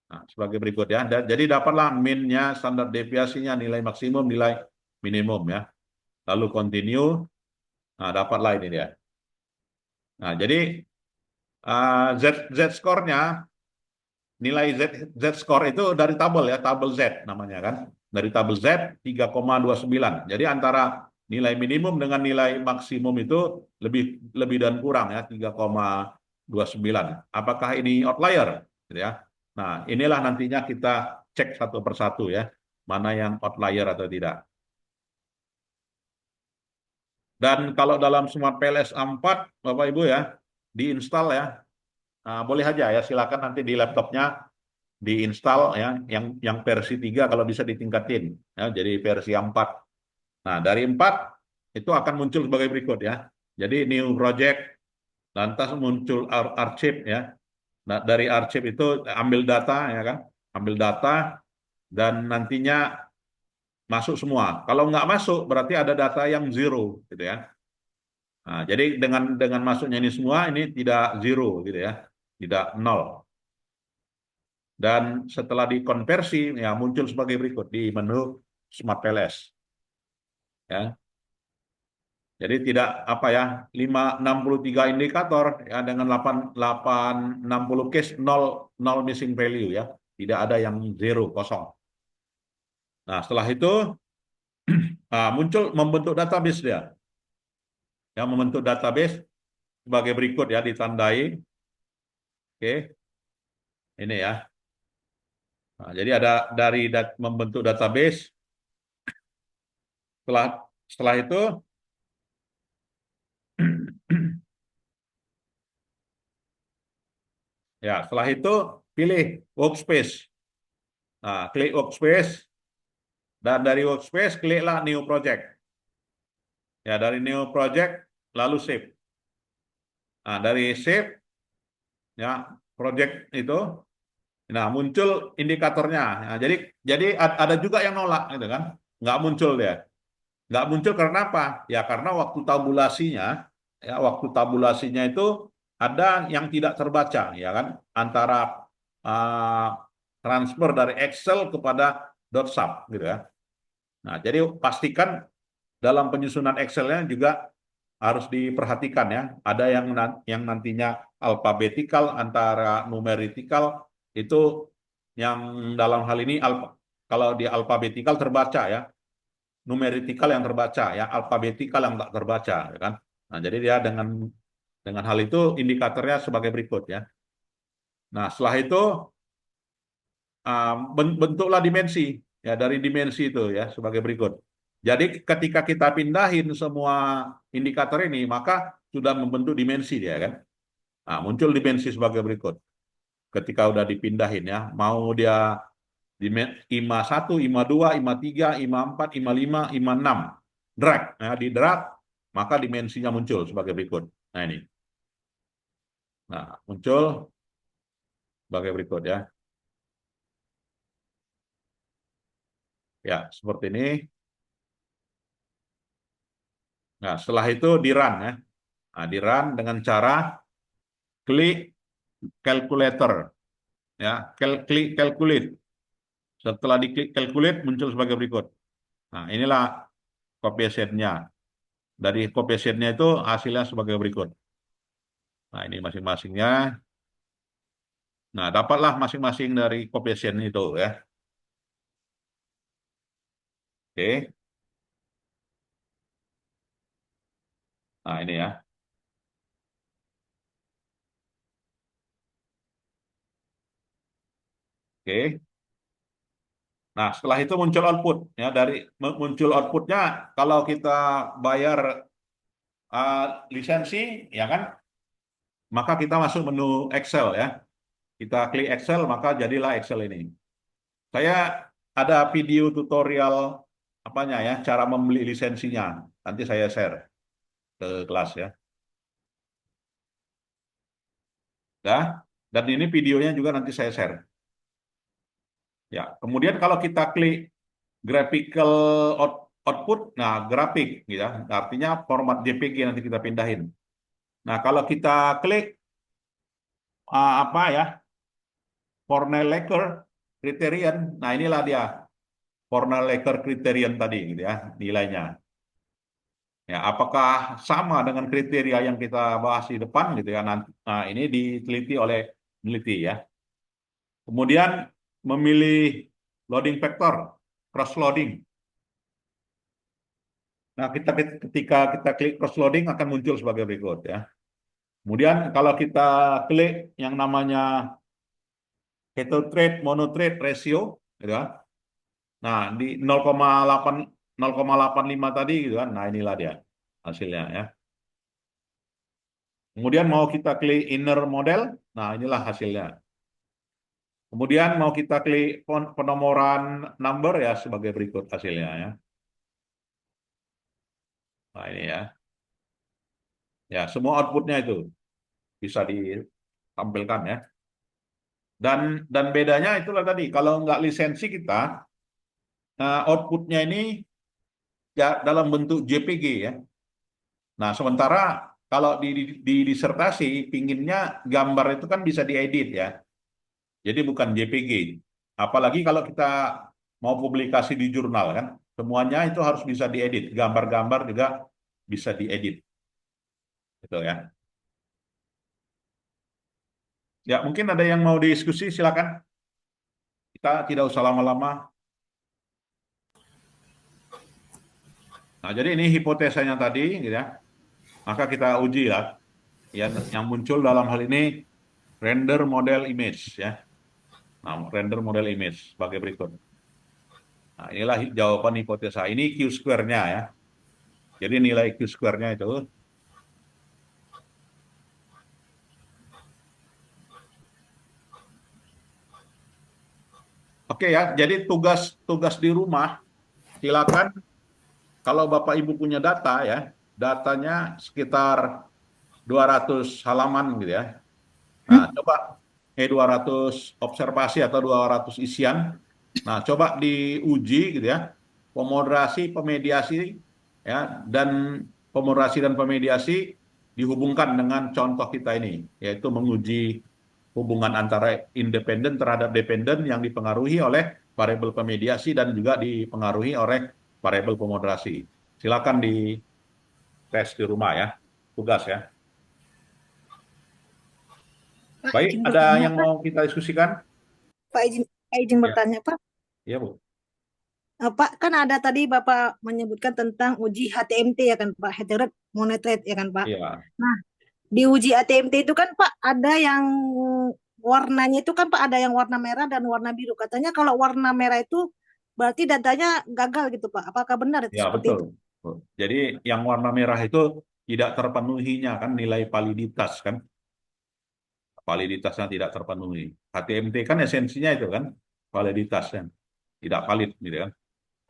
Speaker 1: Nah, sebagai berikut ya. Jadi dapatlah min-nya, standar deviasinya, nilai maksimum, nilai minimum ya. Lalu continue. Nah, dapatlah ini dia. Nah, jadi Z score-nya, nilai Z score itu dari tabel ya, tabel Z namanya kan. Dari tabel Z 3,29. Jadi antara nilai minimum dengan nilai maksimum itu lebih dan kurang ya, 3,29. Apakah ini outlier gitu ya. Nah, inilah nantinya kita cek satu persatu ya, mana yang outlier atau tidak. Dan kalau dalam Smart PLS 4, Bapak Ibu ya, diinstal ya. Nah, boleh aja ya, silakan nanti di laptopnya diinstal ya, yang versi 3 kalau bisa ditingkatin ya, jadi versi 4. Nah, dari 4 itu akan muncul sebagai berikut ya. Jadi new project, lantas muncul archive ya. Nah, dari archive itu ambil data ya kan, ambil data dan nantinya masuk semua. Kalau nggak masuk berarti ada data yang zero gitu ya. Nah, jadi dengan masuknya ini semua ini tidak zero gitu ya, tidak nol. Dan setelah dikonversi ya muncul sebagai berikut di menu Smart PLS. Ya. Jadi tidak apa ya, 63 indikator ya dengan 60 case, 0 missing value ya. Tidak ada yang zero, kosong. Nah, setelah itu muncul membentuk database dia. Ya, membentuk database sebagai berikut ya, ditandai. Oke. Ini ya. Nah, jadi ada dari membentuk database. Setelah itu ya, setelah itu pilih workspace. Nah, klik workspace dan dari workspace kliklah new project. Ya, dari new project lalu save. Nah, dari save ya, project itu nah muncul indikatornya. Nah, jadi ada juga yang nolak gitu kan. Nggak muncul dia. Nggak muncul karena apa? Ya karena waktu tabulasinya itu ada yang tidak terbaca ya kan, antara uh, transfer dari Excel kepada .sub gitu ya. Nah, jadi pastikan dalam penyusunan Excel-nya juga harus diperhatikan ya. Ada yang nantinya alfabetikal antara numeritikal itu, yang dalam hal ini kalau di alfabetikal terbaca ya, numeritikal yang terbaca ya, alfabetikal yang tak terbaca ya kan. Nah, jadi dia dengan hal itu indikatornya sebagai berikut ya. Nah, setelah itu bentuklah dimensi ya, dari dimensi itu ya sebagai berikut. Jadi ketika kita pindahin semua indikator ini, maka sudah membentuk dimensi dia kan. Nah, muncul dimensi sebagai berikut. Ketika udah dipindahin ya, mau dia di IMA 1, IMA 2, IMA 3, IMA 4, IMA 5, IMA 6. Drag, ya, di drag, maka dimensinya muncul sebagai berikut. Nah, ini. Nah, muncul sebagai berikut ya. Ya, seperti ini. Nah, setelah itu di run ya. Nah, di run dengan cara klik calculator ya, klik calculate. Setelah diklik calculate muncul sebagai berikut. Nah, inilah coefficientnya. Dari coefficientnya itu hasilnya sebagai berikut. Nah, ini masing-masingnya. Nah, dapatlah masing-masing dari coefficient itu ya. Oke. Nah, ini ya. Oke. Nah, setelah itu muncul output ya, dari muncul outputnya kalau kita bayar lisensi ya kan, maka kita masuk menu Excel ya. Kita klik Excel maka jadilah Excel ini. Saya ada video tutorial apanya ya, cara membeli lisensinya. Nanti saya share ke kelas ya. Ya. Dan ini videonya juga nanti saya share. Ya, kemudian kalau kita klik graphical output, nah grafik, gitu ya. Artinya format JPG nanti kita pindahin. Nah, kalau kita klik apa ya, Cornell-Laker criterion, nah inilah dia Cornell-Laker criterion tadi, gitu ya, nilainya. Ya, apakah sama dengan kriteria yang kita bahas di depan, gitu ya? Nanti, nah, ini diteliti oleh peneliti ya. Kemudian memilih loading vector, cross loading. Nah, ketika kita klik cross loading akan muncul sebagai berikut ya. Kemudian kalau kita klik yang namanya keto trade monotrade ratio, gitu kan. Nah, di 0,8 0,85 tadi gitu kan. Nah, inilah dia hasilnya ya. Kemudian mau kita klik inner model, nah inilah hasilnya. Kemudian mau kita klik penomoran number ya sebagai berikut hasilnya ya. Nah, ini ya. Ya, semua outputnya itu bisa ditampilkan ya. Dan bedanya itulah tadi, kalau nggak lisensi kita, outputnya ini ya dalam bentuk JPG ya. Nah, sementara kalau di disertasi, pinginnya gambar itu kan bisa diedit ya. Jadi bukan JPG. Apalagi kalau kita mau publikasi di jurnal kan, semuanya itu harus bisa diedit. Gambar-gambar juga bisa diedit. Gitu ya. Ya, mungkin ada yang mau diskusi, silakan. Kita tidak usah lama-lama. Nah, jadi ini hipotesanya tadi, gitu ya. Maka kita uji ya. Yang muncul dalam hal ini render model image ya. Nah, render model image sebagai berikut. Nah, inilah jawaban hipotesa. Ini Q-square-nya ya. Jadi nilai Q-square-nya itu. Oke ya, jadi tugas di rumah, silakan kalau Bapak Ibu punya data ya, datanya sekitar 200 halaman gitu ya. Nah, coba 200 observasi atau 200 isian. Nah, coba diuji gitu ya. Pemoderasi, pemediasi ya, dan pemoderasi dan pemediasi dihubungkan dengan contoh kita ini, yaitu menguji hubungan antara independen terhadap dependen yang dipengaruhi oleh variabel pemediasi dan juga dipengaruhi oleh variabel pemoderasi. Silakan di tes di rumah ya, tugas ya.
Speaker 4: Pak,
Speaker 1: Baik,
Speaker 4: izin
Speaker 1: ada
Speaker 4: bertanya,
Speaker 1: yang
Speaker 4: Pak.
Speaker 1: mau kita diskusikan?
Speaker 4: Pak, izin
Speaker 1: Ya,
Speaker 4: bertanya, Pak.
Speaker 1: iya Bu.
Speaker 4: Pak, kan ada tadi Bapak menyebutkan tentang uji HTMT ya kan, Pak, heterogeneous monotrade ya kan, Pak.
Speaker 1: Iya,
Speaker 4: Nah, di uji HTMT itu kan, Pak, ada yang warnanya itu kan, Pak, ada yang warna merah dan warna biru. Katanya kalau warna merah itu berarti datanya gagal gitu, Pak. Apakah benar itu
Speaker 1: ya
Speaker 4: seperti
Speaker 1: betul.
Speaker 4: itu?
Speaker 1: Betul. Jadi yang warna merah itu tidak terpenuhinya kan nilai validitas kan, validitasnya tidak terpenuhi. HTMT kan esensinya itu kan validitasnya tidak valid gitu kan.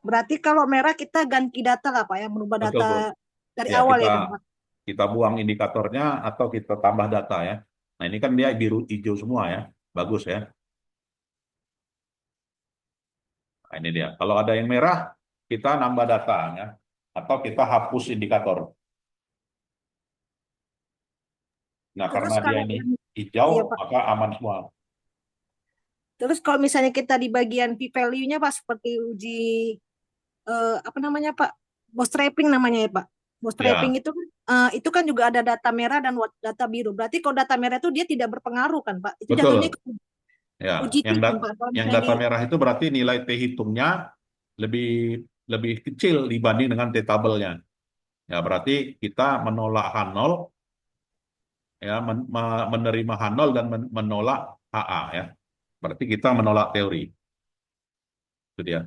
Speaker 4: Berarti kalau merah kita ganti data lah, Pak, ya, merubah
Speaker 1: Betul
Speaker 4: data
Speaker 1: Bu.
Speaker 4: dari
Speaker 1: Ya
Speaker 4: awal
Speaker 1: kita
Speaker 4: ya kan, Pak.
Speaker 1: kita buang indikatornya atau kita tambah data ya. Nah ini kan dia biru hijau semua ya, bagus ya. Nah, ini dia. Kalau ada yang merah kita nambah data ya, atau kita hapus indikator. Nah
Speaker 4: Terus
Speaker 1: karena dia
Speaker 4: kalau
Speaker 1: ini
Speaker 4: yang
Speaker 1: hijau
Speaker 4: iya, Pak.
Speaker 1: maka aman semua.
Speaker 4: Terus kalau misalnya kita di bagian p-value-nya Pak seperti uji apa namanya Pak? Bootstrapping namanya ya Pak. Bootstrapping
Speaker 1: Ya,
Speaker 4: itu kan juga ada data merah dan data biru. Berarti kalau data merah itu dia tidak berpengaruh kan Pak? Itu jatuhnya
Speaker 1: betul.
Speaker 4: ke
Speaker 1: Ya,
Speaker 4: uji T
Speaker 1: yang
Speaker 4: kan Pak. Kalau
Speaker 1: yang
Speaker 4: misalnya
Speaker 1: data merah itu berarti nilai T hitungnya lebih lebih kecil dibanding dengan T tabelnya. Ya, berarti kita menolak H0 ya, menerima H0 dan menolak HA ya. Berarti kita menolak teori. Itu dia.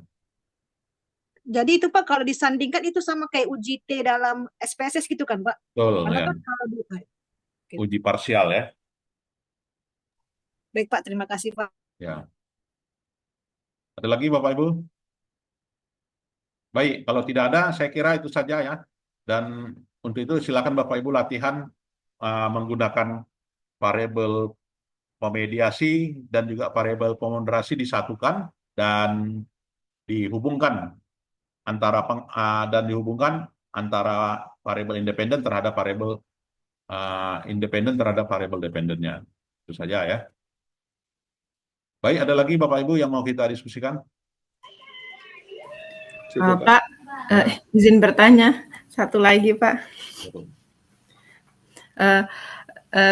Speaker 4: jadi itu Pak kalau disandingkan itu sama kayak uji T dalam SPSS gitu kan Pak?
Speaker 1: Betul
Speaker 4: Karena
Speaker 1: ya.
Speaker 4: kan kalau di Oke.
Speaker 1: Uji parsial ya.
Speaker 4: Baik Pak, terima kasih Pak.
Speaker 1: Ya. Ada lagi Bapak Ibu? Baik, kalau tidak ada saya kira itu saja ya. Dan untuk itu silakan Bapak Ibu latihan menggunakan variabel pemediasi dan juga variabel pemoderasi disatukan dan dihubungkan dan dihubungkan antara variabel independen terhadap variabel independen terhadap variabel dependennya. Itu saja ya. Baik, ada lagi Bapak Ibu yang mau kita diskusikan?
Speaker 2: Cukup, Pak.
Speaker 3: Pak, izin bertanya satu lagi Pak.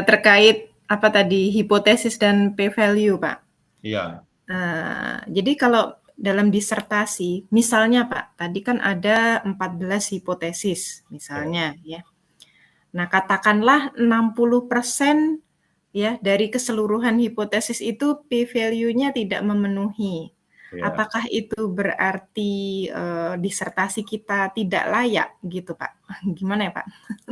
Speaker 3: Terkait apa tadi hipotesis dan p-value Pak.
Speaker 1: Iya.
Speaker 3: Jadi kalau dalam disertasi, misalnya Pak, tadi kan ada 14 hipotesis misalnya ya. Nah, katakanlah 60% ya dari keseluruhan hipotesis itu p-value-nya tidak memenuhi.
Speaker 1: Ya.
Speaker 3: Apakah itu berarti disertasi kita tidak layak gitu Pak? Gimana ya Pak?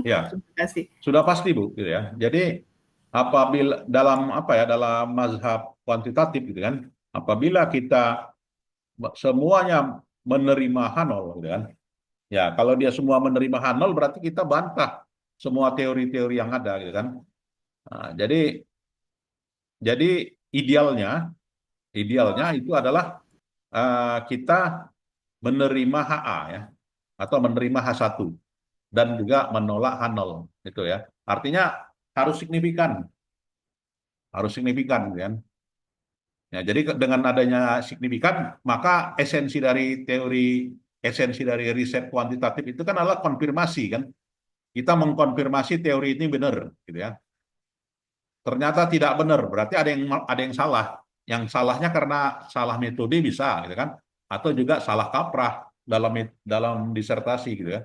Speaker 1: Ya.
Speaker 3: Terima kasih.
Speaker 1: Sudah pasti Bu, gitu ya. Jadi apabila dalam dalam mazhab kuantitatif gitu kan, apabila kita semuanya menerima H0 gitu kan. Ya, kalau dia semua menerima H0 berarti kita bantah semua teori-teori yang ada gitu kan. Nah, jadi idealnya itu adalah kita menerima HA ya, atau menerima H1 dan juga menolak H0 gitu ya. Artinya harus signifikan kan. Ya, jadi dengan adanya signifikan, maka esensi dari riset kuantitatif itu kan adalah konfirmasi kan. Kita mengkonfirmasi teori ini benar gitu ya. Ternyata tidak benar, berarti ada yang salah. Yang salahnya karena salah metode bisa gitu kan, atau juga salah kaprah dalam disertasi gitu ya.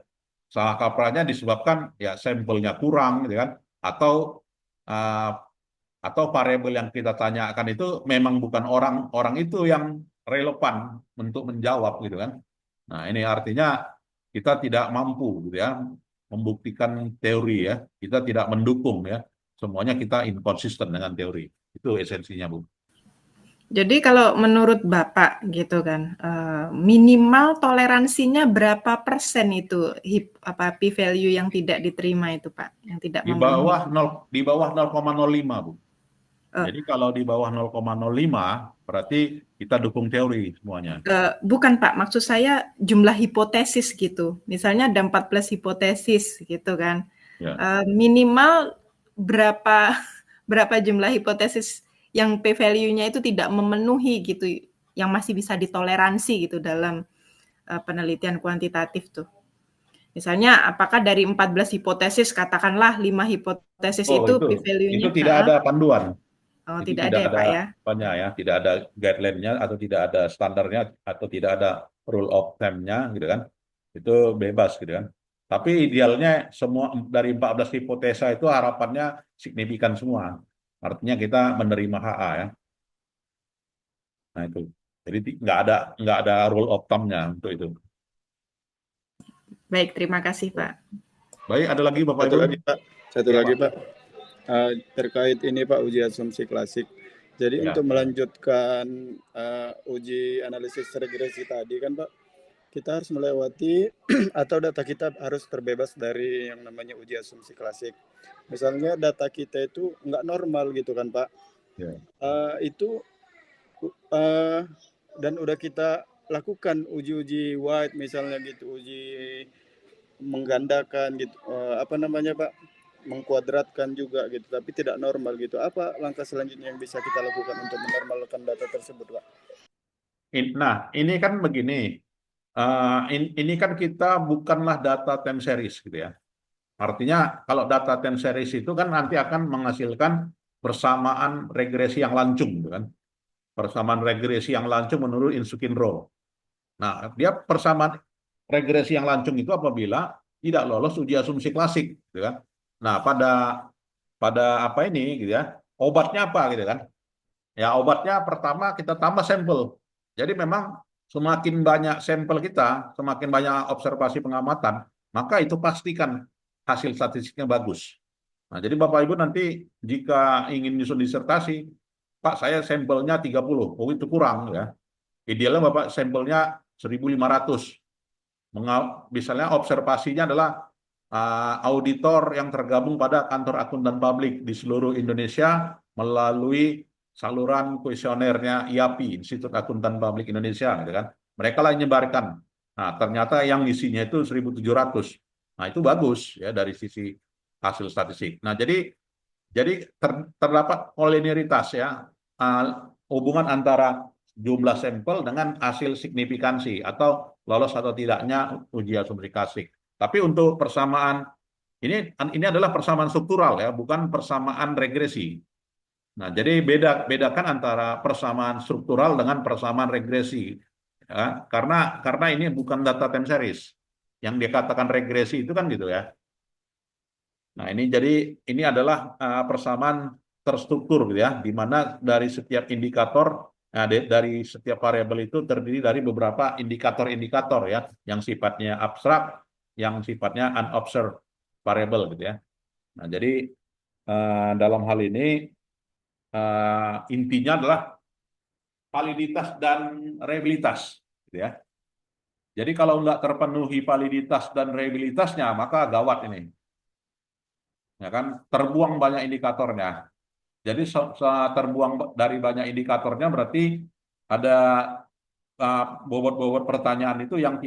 Speaker 1: Salah kaprahnya disebabkan ya sampelnya kurang gitu kan, atau variabel yang kita tanyakan itu memang bukan orang itu yang relevan untuk menjawab gitu kan. Nah, ini artinya kita tidak mampu gitu ya membuktikan teori ya. Kita tidak mendukung ya. Semuanya kita inkonsisten dengan teori. Itu esensinya, Bu.
Speaker 3: Jadi kalau menurut Bapak gitu kan, minimal toleransinya berapa persen itu p-value yang tidak diterima itu Pak, yang tidak memenuhi?
Speaker 1: Di bawah 0,05, Bu. Jadi kalau di bawah 0,05 berarti kita dukung teori semuanya.
Speaker 3: Bukan Pak, maksud saya jumlah hipotesis gitu. Misalnya ada 14 hipotesis gitu kan.
Speaker 1: Ya.
Speaker 3: Minimal berapa jumlah hipotesis yang p-value-nya itu tidak memenuhi gitu, yang masih bisa ditoleransi gitu dalam penelitian kuantitatif tuh. Misalnya apakah dari 14 hipotesis katakanlah 5 hipotesis itu p-value-nya
Speaker 1: itu tidak ada panduan.
Speaker 3: Oh,
Speaker 1: Itu
Speaker 3: tidak ada ya Pak ya.
Speaker 1: ya, tidak ada guideline-nya atau tidak ada standarnya atau tidak ada rule of thumb-nya gitu kan. Itu bebas gitu kan. Tapi idealnya semua dari 14 hipotesa itu harapannya signifikan semua. Artinya kita menerima HA ya. Nah itu. Jadi nggak ada rule of thumb-nya untuk itu.
Speaker 3: Baik, terima kasih Pak.
Speaker 1: Baik, ada lagi Bapak Ibu?
Speaker 2: Satu lagi Pak. Terkait ini Pak, uji asumsi klasik. Jadi untuk melanjutkan uji analisis regresi tadi kan Pak, kita harus melewati atau data kita harus terbebas dari yang namanya uji asumsi klasik. Misalnya data kita itu nggak normal gitu kan Pak. Dan udah kita lakukan uji-uji White misalnya gitu, uji menggandakan gitu, Pak, mengkuadratkan juga gitu, tapi tidak normal gitu. Apa langkah selanjutnya yang bisa kita lakukan untuk menormalkan data tersebut, Pak?
Speaker 1: Nah, ini kan begini. Ini kan kita bukanlah data time series gitu ya. Artinya kalau data time series itu kan nanti akan menghasilkan persamaan regresi yang lancung gitu kan. Persamaan regresi yang lancung menurut Insukhin-Roh. Nah, dia persamaan regresi yang lancung itu apabila tidak lolos uji asumsi klasik gitu kan. Nah, pada apa ini gitu ya, obatnya apa gitu kan. Ya, obatnya pertama kita tambah sampel. Jadi memang semakin banyak sampel kita, semakin banyak observasi pengamatan, maka itu pastikan hasil statistiknya bagus. Nah, jadi Bapak Ibu nanti jika ingin nyusun disertasi, Pak saya sampelnya 30, oh itu kurang ya. Idealnya Bapak sampelnya 1.500. Misalnya observasinya adalah auditor yang tergabung pada kantor akuntan publik di seluruh Indonesia melalui saluran kuesionernya IAPI, Institut Akuntan Publik Indonesia, gitu kan. Mereka lah yang menyebarkan Nah, ternyata yang isinya itu 1.700. Nah, itu bagus ya dari sisi hasil statistik. Nah, jadi terdapat koliniaritas ya, hubungan antara jumlah sampel dengan hasil signifikansi atau lolos atau tidaknya uji asumsi klasik. Tapi untuk persamaan ini adalah persamaan struktural ya, bukan persamaan regresi. Nah, jadi bedakan antara persamaan struktural dengan persamaan regresi. Ya, karena ini bukan data time series. Yang dikatakan regresi itu kan gitu ya. Nah, ini adalah persamaan terstruktur gitu ya, di mana dari setiap indikator, dari setiap variabel itu terdiri dari beberapa indikator-indikator ya, yang sifatnya abstrak, yang sifatnya unobserved variable gitu ya. Nah, jadi dalam hal ini intinya adalah validitas dan reliabilitas gitu ya. Jadi kalau nggak terpenuhi validitas dan reliabilitasnya, maka gawat ini. Ya kan, terbuang banyak indikatornya. Jadi terbuang dari banyak indikatornya berarti ada bobot-bobot pertanyaan itu yang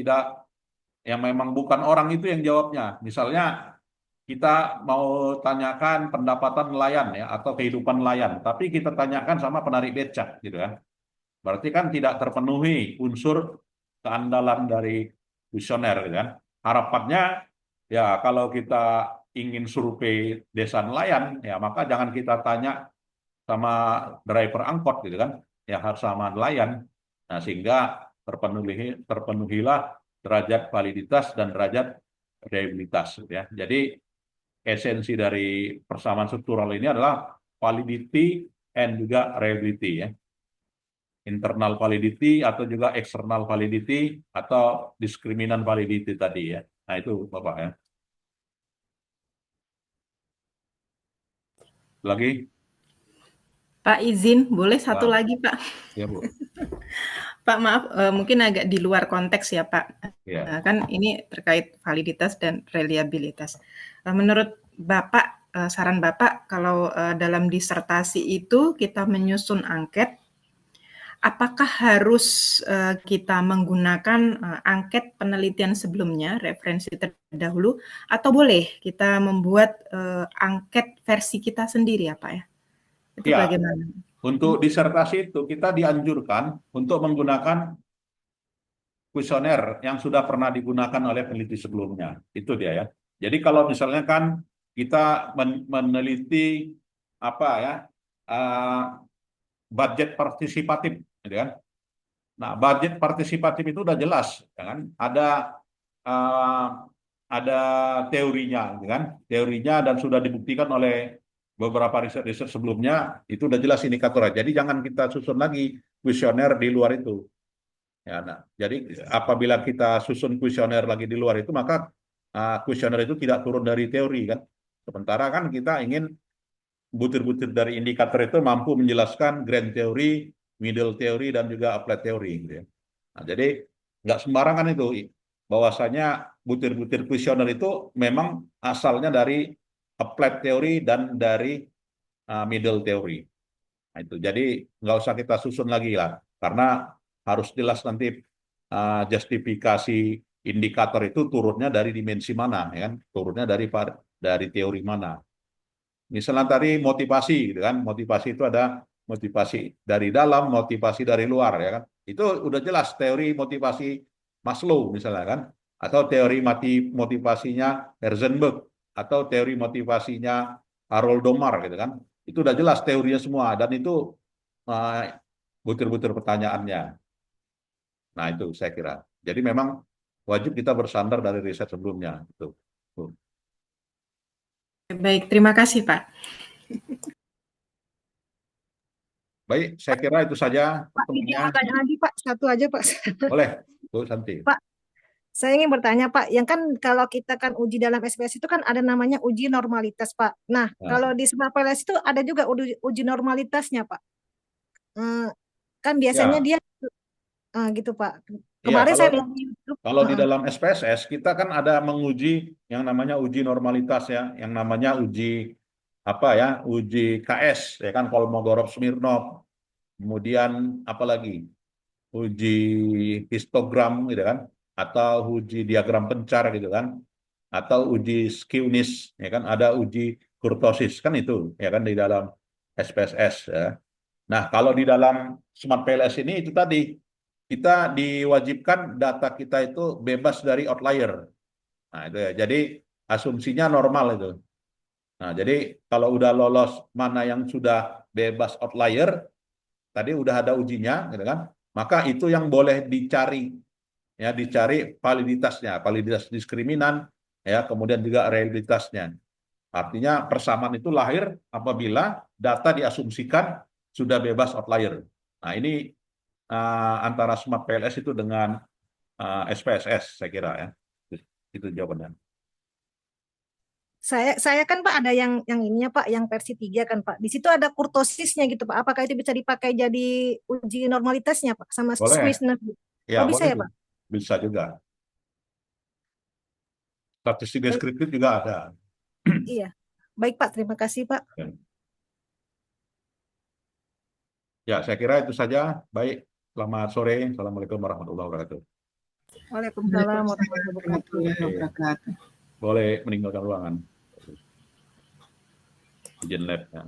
Speaker 1: memang bukan orang itu yang jawabnya. Misalnya kita mau tanyakan pendapatan nelayan ya atau kehidupan nelayan, tapi kita tanyakan sama penarik becak gitu ya. Berarti kan tidak terpenuhi unsur keandalan dari kuesioner gitu kan. Harapannya ya kalau kita ingin survei desa nelayan ya maka jangan kita tanya sama driver angkot gitu kan, ya harus sama nelayan. Nah, sehingga terpenuhilah derajat validitas dan derajat reliabilitas gitu ya. Jadi esensi dari persamaan struktural ini adalah validity and juga reliability ya. Internal validity atau juga external validity atau diskriminan validity tadi ya. Nah, itu Bapak ya. Lagi?
Speaker 3: Pak izin, boleh satu
Speaker 1: Nah,
Speaker 3: lagi Pak?
Speaker 1: ya Bu.
Speaker 3: Pak maaf, mungkin agak di luar konteks ya Pak.
Speaker 1: Ya.
Speaker 3: Kan ini terkait validitas dan reliabilitas. Menurut Bapak, saran Bapak kalau dalam disertasi itu kita menyusun angket, apakah harus kita menggunakan angket penelitian sebelumnya, referensi terdahulu, atau boleh kita membuat angket versi kita sendiri ya Pak ya? Itu
Speaker 1: Ya,
Speaker 3: bagaimana?
Speaker 1: untuk disertasi itu kita dianjurkan untuk menggunakan kuesioner yang sudah pernah digunakan oleh peneliti sebelumnya. Itu dia ya. Jadi kalau misalnya kan kita meneliti apa ya, budget partisipatif, gitu kan? Nah, budget partisipatif itu udah jelas, ya kan? Uh, ada teorinya, gitu kan? Teorinya dan sudah dibuktikan oleh beberapa riset-riset sebelumnya itu udah jelas indikatornya. Jadi jangan kita susun lagi kuesioner di luar itu. Ya, nah, jadi apabila kita susun kuesioner lagi di luar itu, maka kuesioner itu tidak turun dari teori kan. Sementara kan kita ingin butir-butir dari indikator itu mampu menjelaskan grand theory, middle theory, dan juga applied theory. Gitu ya. Nah, jadi nggak sembarangan itu. Bahwasanya butir-butir kuesioner itu memang asalnya dari applied theory dan dari middle theory. Nah, itu. Jadi nggak usah kita susun lagi lah. Karena harus jelas nanti justifikasi indikator itu turunnya dari dimensi mana, ya kan? Turunnya dari teori mana. Misalnya tadi motivasi, gitu kan? Motivasi itu ada motivasi dari dalam, motivasi dari luar, ya kan? Itu udah jelas teori motivasi Maslow, misalnya kan? Atau teori motivasinya Heisenberg, atau teori motivasinya Harold Domar, gitu kan? Itu udah jelas teorinya semua, dan itu butir-butir pertanyaannya. Nah, itu saya kira. Jadi memang wajib kita bersandar dari riset sebelumnya. Itu.
Speaker 3: Baik, terima kasih Pak.
Speaker 1: Baik, saya kira itu saja.
Speaker 4: Pak, izin bertanya lagi Pak, satu aja Pak.
Speaker 1: Boleh, Bu Santi.
Speaker 4: Pak, saya ingin bertanya Pak, yang kan kalau kita kan uji dalam SPS itu kan ada namanya uji normalitas Pak. Nah, kalau di Smart PLS itu ada juga uji normalitasnya Pak. Kan biasanya
Speaker 1: Ya.
Speaker 4: dia gitu Pak.
Speaker 1: Iya,
Speaker 4: Kemarin saya lihat di YouTube.
Speaker 1: kalau di dalam SPSS kita kan ada menguji yang namanya uji normalitas ya, yang namanya uji apa ya, uji KS ya kan, Kolmogorov-Smirnov, kemudian apa lagi, uji histogram gitu kan. atau uji diagram pencar gitu kan, atau uji skewness, ya kan, ada uji kurtosis kan itu, ya kan di dalam SPSS. Ya. Nah, kalau di dalam Smart PLS ini itu tadi kita diwajibkan data kita itu bebas dari outlier. Nah, itu ya. Jadi asumsinya normal itu. Nah, jadi kalau udah lolos mana yang sudah bebas outlier, tadi udah ada ujinya, gitu kan? Maka itu yang boleh dicari, ya dicari validitasnya, validitas diskriminan, ya kemudian juga realitasnya. Artinya persamaan itu lahir apabila data diasumsikan sudah bebas outlier. Nah, ini antara Smart PLS itu dengan SPSS saya kira ya. Itu jawabannya.
Speaker 4: Saya kan Pak ada yang ininya Pak, yang versi 3 kan Pak. Di situ ada kurtosisnya gitu Pak. Apakah itu bisa dipakai jadi uji normalitasnya Pak sama
Speaker 1: Boleh.
Speaker 4: squeeze?
Speaker 1: Ya,
Speaker 4: Oh bisa
Speaker 1: boleh.
Speaker 4: ya Pak?
Speaker 1: Bisa juga. Statistik
Speaker 4: Baik,
Speaker 1: deskriptif juga ada.
Speaker 4: iya. Baik Pak, terima kasih Pak.
Speaker 1: Ya, saya kira itu saja. Baik, selamat sore. Assalamualaikum warahmatullahi wabarakatuh.
Speaker 4: Waalaikumsalam warahmatullahi wabarakatuh.
Speaker 1: Boleh meninggalkan ruangan. Izin lab. Ya.